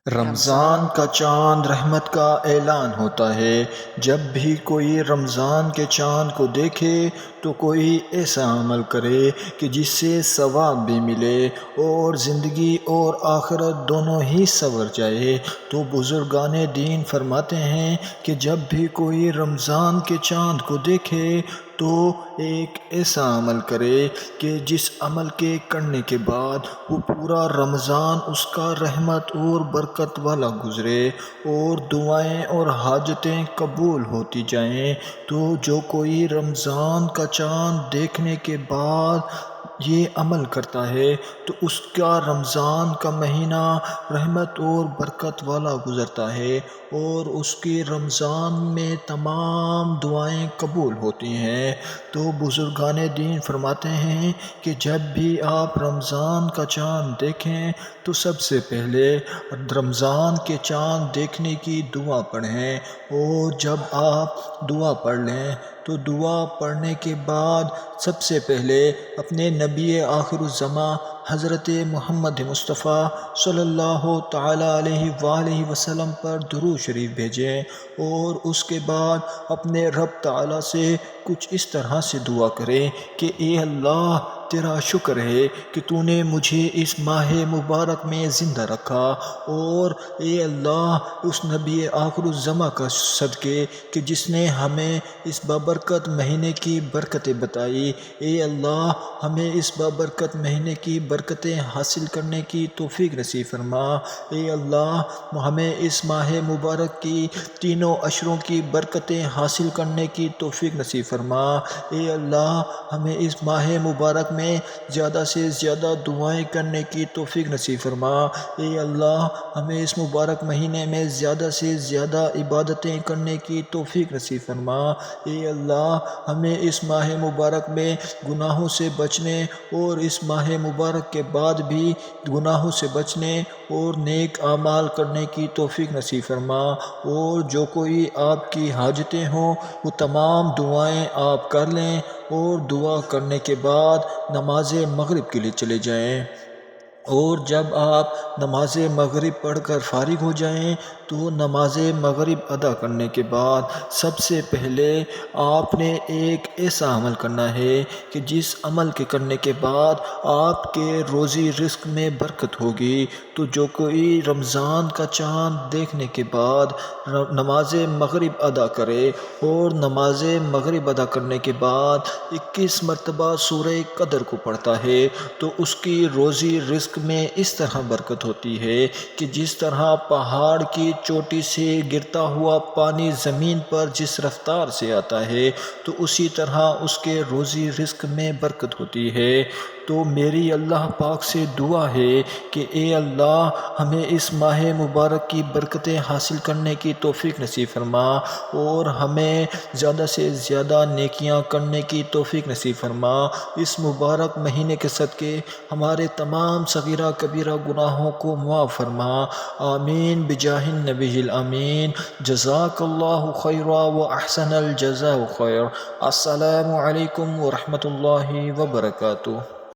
رمضان کا چاند رحمت کا اعلان ہوتا ہے۔ جب بھی کوئی رمضان کے چاند کو دیکھے تو کوئی ایسا عمل کرے کہ جس سے ثواب بھی ملے اور زندگی اور آخرت دونوں ہی سنور جائے۔ تو بزرگان دین فرماتے ہیں کہ جب بھی کوئی رمضان کے چاند کو دیکھے تو ایک ایسا عمل کرے کہ جس عمل کے کرنے کے بعد وہ پورا رمضان اس کا رحمت اور برکت والا گزرے اور دعائیں اور حاجتیں قبول ہوتی جائیں۔ تو جو کوئی رمضان کا چاند دیکھنے کے بعد یہ عمل کرتا ہے تو اس کا رمضان کا مہینہ رحمت اور برکت والا گزرتا ہے اور اس کی رمضان میں تمام دعائیں قبول ہوتی ہیں۔ تو بزرگان دین فرماتے ہیں کہ جب بھی آپ رمضان کا چاند دیکھیں تو سب سے پہلے رمضان کے چاند دیکھنے کی دعا پڑھیں، اور جب آپ دعا پڑھ لیں تو دعا پڑھنے کے بعد سب سے پہلے اپنے نبی آخر الزماں حضرت محمد مصطفیٰ صلی اللہ تعالیٰ علیہ وآلہ وسلم پر درود شریف بھیجیں، اور اس کے بعد اپنے رب تعالیٰ سے کچھ اس طرح سے دعا کریں کہ اے اللہ، تیرا شکر ہے کہ تو نے مجھے اس ماہ مبارک میں زندہ رکھا، اور اے اللہ اس نبی آخر الزماں کا صدقے کہ جس نے ہمیں اس بابرکت مہینے کی برکتیں بتائی، اے اللہ ہمیں اس بابرکت مہینے کی برکتیں حاصل کرنے کی توفیق نصیب فرما۔ اے اللہ ہمیں اس ماہ مبارک کی تینوں عشروں کی برکتیں حاصل کرنے کی توفیق نصیب فرما۔ اے اللہ ہمیں اس ماہ مبارک میں زیادہ سے زیادہ دعائیں کرنے کی توفیق نصیب فرما۔ اے اللہ ہمیں اس مبارک مہینے میں زیادہ سے زیادہ عبادتیں کرنے کی توفیق نصیب فرما۔ اے اللہ ہمیں اس ماہ مبارک میں گناہوں سے بچنے اور اس ماہ مبارک کے بعد بھی گناہوں سے بچنے اور نیک اعمال کرنے کی توفیق نصیب فرما، اور جو کوئی آپ کی حاجتیں ہوں وہ تمام دعائیں آپ کر لیں، اور دعا کرنے کے بعد نماز مغرب کے لیے چلے جائیں، اور جب آپ نماز مغرب پڑھ کر فارغ ہو جائیں تو نماز مغرب ادا کرنے کے بعد سب سے پہلے آپ نے ایک ایسا عمل کرنا ہے کہ جس عمل کے کرنے کے بعد آپ کے روزی رزق میں برکت ہوگی۔ تو جو کوئی رمضان کا چاند دیکھنے کے بعد نماز مغرب ادا کرے اور نماز مغرب ادا کرنے کے بعد 21 مرتبہ سورہ قدر کو پڑھتا ہے تو اس کی روزی رزق میں اس طرح برکت ہوتی ہے کہ جس طرح پہاڑ کی چوٹی سے گرتا ہوا پانی زمین پر جس رفتار سے آتا ہے تو اسی طرح اس کے روزی رزق میں برکت ہوتی ہے۔ تو میری اللہ پاک سے دعا ہے کہ اے اللہ ہمیں اس ماہ مبارک کی برکتیں حاصل کرنے کی توفیق نصیب فرما، اور ہمیں زیادہ سے زیادہ نیکیاں کرنے کی توفیق نصیب فرما۔ اس مبارک مہینے کے صدقے ہمارے تمام صغیرہ کبیرہ گناہوں کو معاف فرما، آمین بجاہ النبی الامین۔ جزاک اللہ خیرا و احسن الجزاء خیر۔ السلام علیکم ورحمۃ اللہ وبرکاتہ۔